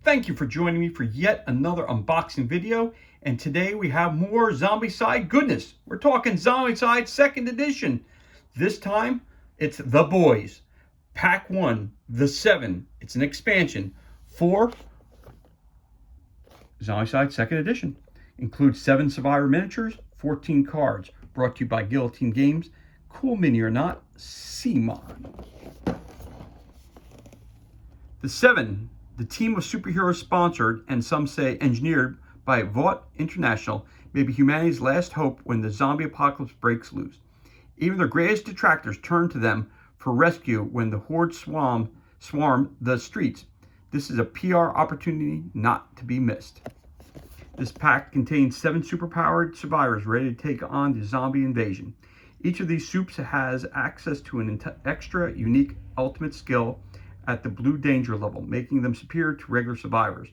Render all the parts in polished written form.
Thank you for joining me for yet another unboxing video. And today we have more Zombicide goodness. We're talking Zombicide 2nd edition. This time it's The Boys. Pack 1, The 7. It's an expansion for Zombicide 2nd edition. Includes 7 Survivor miniatures, 14 cards. Brought to you by Guillotine Games. Cool mini or not, Simon. The 7. The team of superheroes sponsored, and some say engineered, by Vought International may be humanity's last hope when the zombie apocalypse breaks loose. Even their greatest detractors turn to them for rescue when the horde swarm the streets. This is a PR opportunity not to be missed. This pack contains 7 superpowered survivors ready to take on the zombie invasion. Each of these soups has access to an extra unique ultimate skill at the blue danger level, making them superior to regular survivors.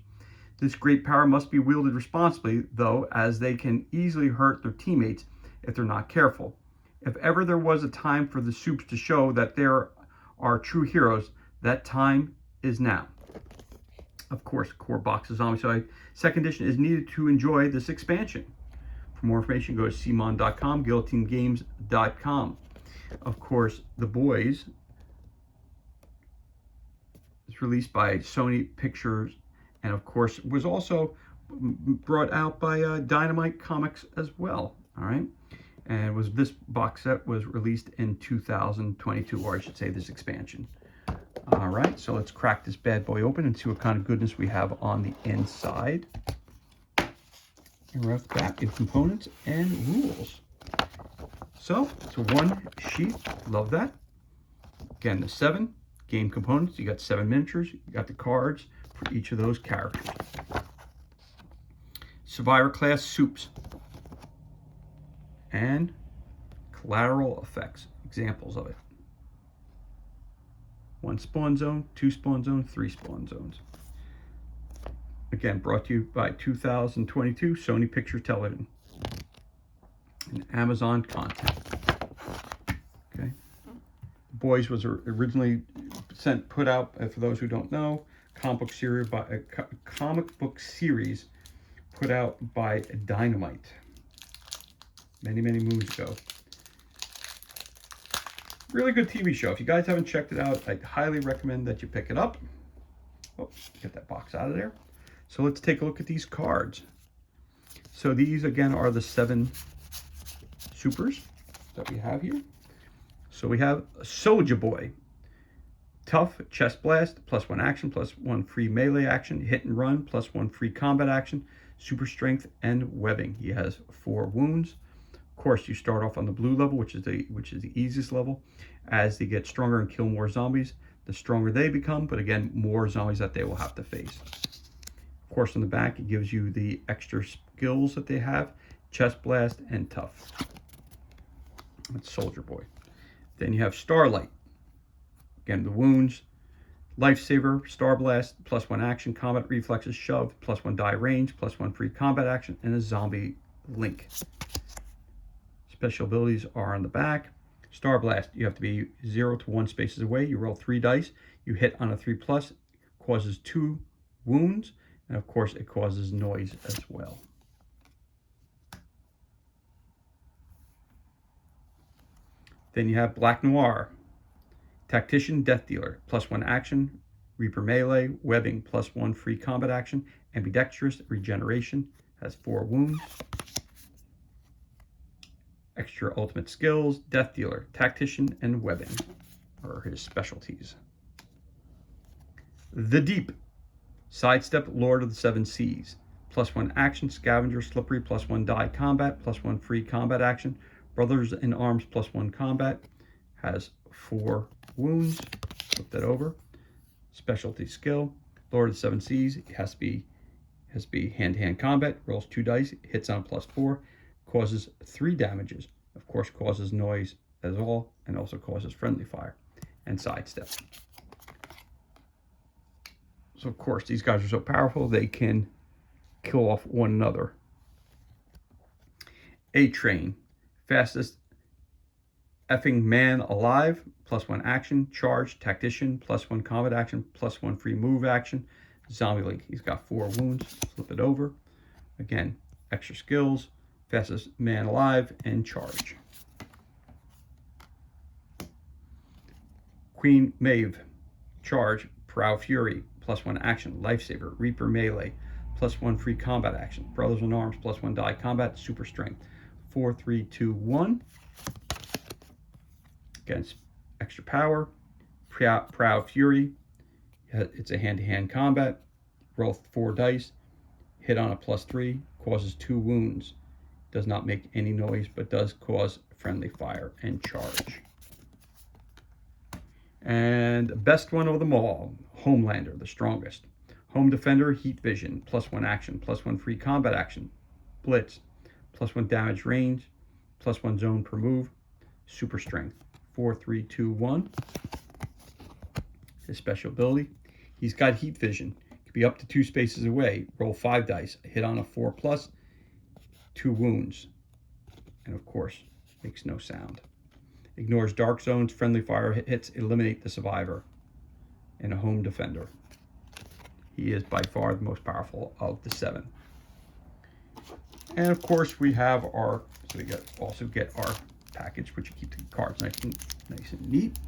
This great power must be wielded responsibly, though, as they can easily hurt their teammates if they're not careful. If ever there was a time for the soups to show that there are true heroes, that time is now. Of course, core box of Zombicide 2nd edition is needed to enjoy this expansion. For more information, go to cmon.com, guillotinegames.com. Of course, The Boys is released by Sony Pictures, and of course was also brought out by Dynamite Comics as well. All right, and this box set was released in 2022, or I should say this expansion. All right, so let's crack this bad boy open and see what kind of goodness we have on the inside. And right off the bat, in components and rules. So it's a 1 sheet. Love that. Again, the 7 game components. You got 7 miniatures. You got the cards for each of those characters. Survivor class soups and collateral effects. Examples of it. 1 spawn zone, 2 spawn zone, 3 spawn zones. Again, brought to you by 2022 Sony Pictures Television and Amazon content. Okay. The Boys was originally put out, for those who don't know, comic book series put out by Dynamite many moons ago. Really good TV show. If you guys haven't checked it out, I highly recommend that you pick it up. Oh, get that box out of there. So let's take a look at these cards. So these again are the 7 supers that we have here. So we have Soldier Boy. Tough, chest blast, +1 action, +1 free melee action, hit and run, +1 free combat action, super strength, and webbing. He has 4 wounds. Of course, you start off on the blue level, which is the easiest level. As they get stronger and kill more zombies, the stronger they become, but again, more zombies that they will have to face. Of course, on the back, it gives you the extra skills that they have, chest blast and tough. That's Soldier Boy. Then you have Starlight. Again, the wounds, lifesaver, star blast, +1 action, combat reflexes, shove, +1 die range, +1 free combat action, and a zombie link. Special abilities are on the back. Star blast, you have to be 0 to 1 spaces away. You roll 3 dice. You hit on a 3+, causes 2 wounds, and of course it causes noise as well. Then you have Black Noir. Tactician, Death Dealer, +1 action, Reaper melee, webbing, +1 free combat action, ambidextrous, regeneration, has 4 wounds. Extra ultimate skills, Death Dealer, Tactician, and webbing are his specialties. The Deep. Sidestep, Lord of the 7 Seas, +1 action, Scavenger, slippery, +1 die combat, +1 free combat action, Brothers in Arms, +1 combat, has 4 wounds. Flip that over. Specialty skill, Lord of the 7 Seas. It has to be hand-to-hand combat. Rolls 2 dice. Hits on +4. Causes 3 damages. Of course, causes noise as well, and also causes friendly fire and sidestep. So of course, these guys are so powerful they can kill off one another. A-Train, fastest effing man alive, +1 action, charge, tactician, +1 combat action, +1 free move action, Zombie Link, he's got 4 wounds. Flip it over. Again, extra skills, fastest man alive, and charge. Queen Maeve, charge, Proud Fury, +1 action, Lifesaver, Reaper melee, +1 free combat action, Brothers in Arms, +1 die combat, super strength. 4, 3, 2, 1. Against extra power, Proud Fury, it's a hand-to-hand combat, roll 4 dice, hit on a +3, causes 2 wounds, does not make any noise, but does cause friendly fire and charge. And best one of them all, Homelander, the strongest. Home Defender, Heat Vision, +1 action, +1 free combat action, Blitz, +1 damage range, +1 zone per move, super strength. 4, 3, 2, 1. His special ability, he's got Heat Vision. Could be up to 2 spaces away. Roll 5 dice. Hit on a 4+, 2 wounds. And of course, makes no sound. Ignores dark zones, friendly fire hits, eliminate the survivor. And a Home Defender. He is by far the most powerful of the 7. And of course, we have our, so we also get our package, which you keep the cards nice and neat.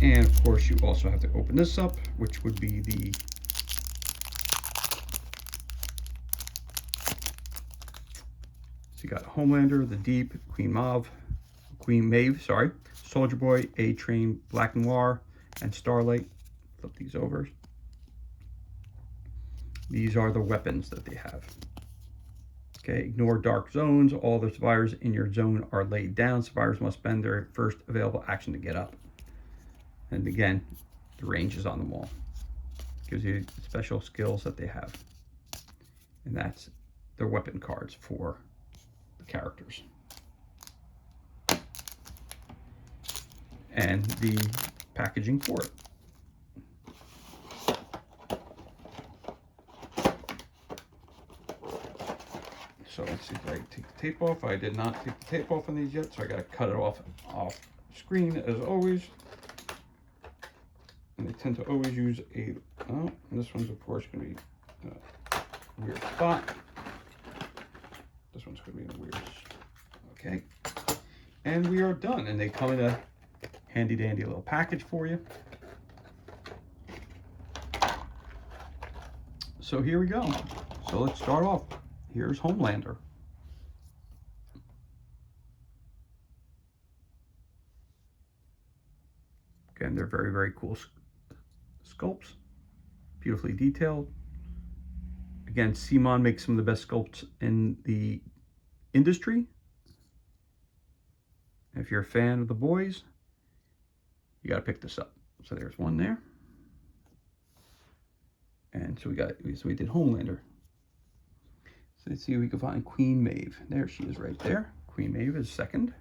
And of course, you also have to open this up, which would be the so you got Homelander, the Deep, Queen Maeve, sorry, Soldier Boy, A-Train, Black Noir, and Starlight. Flip these over. These are the weapons that they have. Okay, ignore dark zones. All the survivors in your zone are laid down. Survivors must spend their first available action to get up. And again, the range is on them all. Gives you special skills that they have. And that's their weapon cards for the characters. And the packaging for it. So let's see if I take the tape off. I did not take the tape off on these yet, so I got to cut it off screen as always. And they tend to always use a, and this one's of course going to be a weird spot. This one's going to be in a weird, okay. And we are done. And they come in a handy dandy little package for you. So here we go. So let's start off. Here's Homelander. Again, they're very, very cool sculpts. Beautifully detailed. Again, Simon makes some of the best sculpts in the industry. If you're a fan of the boys, you got to pick this up. So there's one there. And so we did Homelander. So let's see if we can find Queen Maeve. There she is right there. Queen Maeve is second.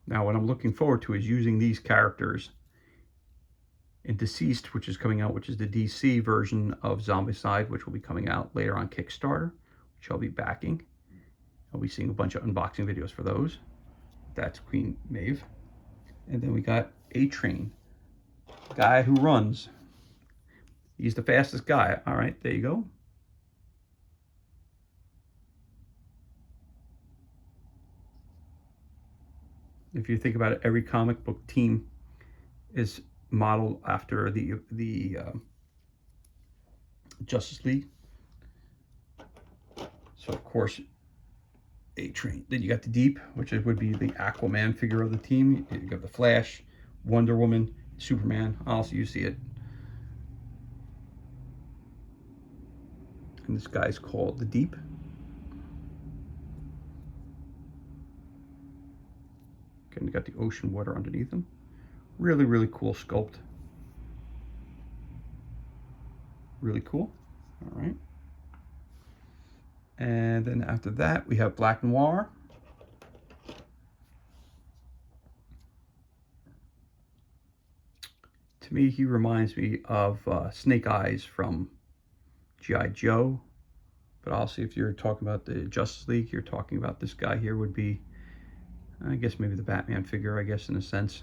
Now what I'm looking forward to is using these characters in Deceased, which is coming out, which is the DC version of Zombicide, which will be coming out later on Kickstarter, which I'll be backing. I'll be seeing a bunch of unboxing videos for those. That's Queen Maeve. And then we got A-Train, guy who runs. He's the fastest guy. All right, there you go. If you think about it, every comic book team is modeled after the Justice League. So of course, A-Train. Then you got the Deep, which would be the Aquaman figure of the team. You got the Flash, Wonder Woman, Superman. Also, you see it. And this guy's called the Deep. Okay, you got the ocean water underneath him. Really, really cool sculpt. Really cool. All right. And then after that, we have Black Noir. To me, he reminds me of Snake Eyes from G.I. Joe. But also, if you're talking about the Justice League, you're talking about this guy here would be, I guess, maybe the Batman figure, I guess, in a sense.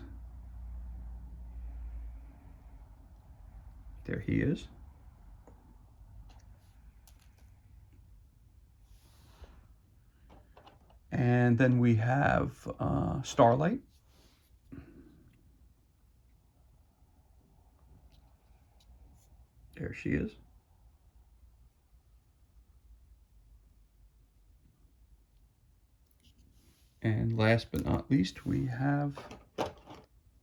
There he is. And then we have Starlight. There she is. And last but not least, we have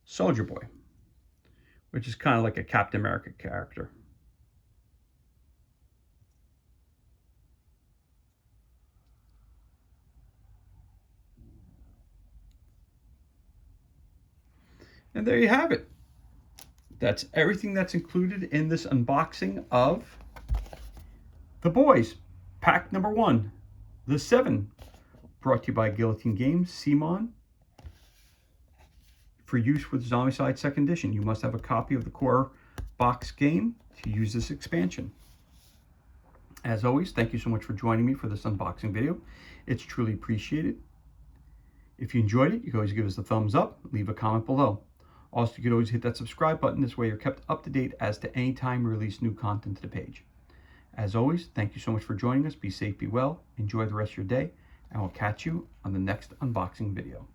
Soldier Boy, which is kind of like a Captain America character. And there you have it. That's everything that's included in this unboxing of The Boys, pack number 1, The 7, brought to you by Guillotine Games, Simon, for use with Zombicide 2nd Edition. You must have a copy of the core box game to use this expansion. As always, thank you so much for joining me for this unboxing video. It's truly appreciated. If you enjoyed it, you can always give us a thumbs up, leave a comment below. Also, you can always hit that subscribe button. This way you're kept up to date as to any time we release new content to the page. As always, thank you so much for joining us. Be safe, be well, enjoy the rest of your day, and we'll catch you on the next unboxing video.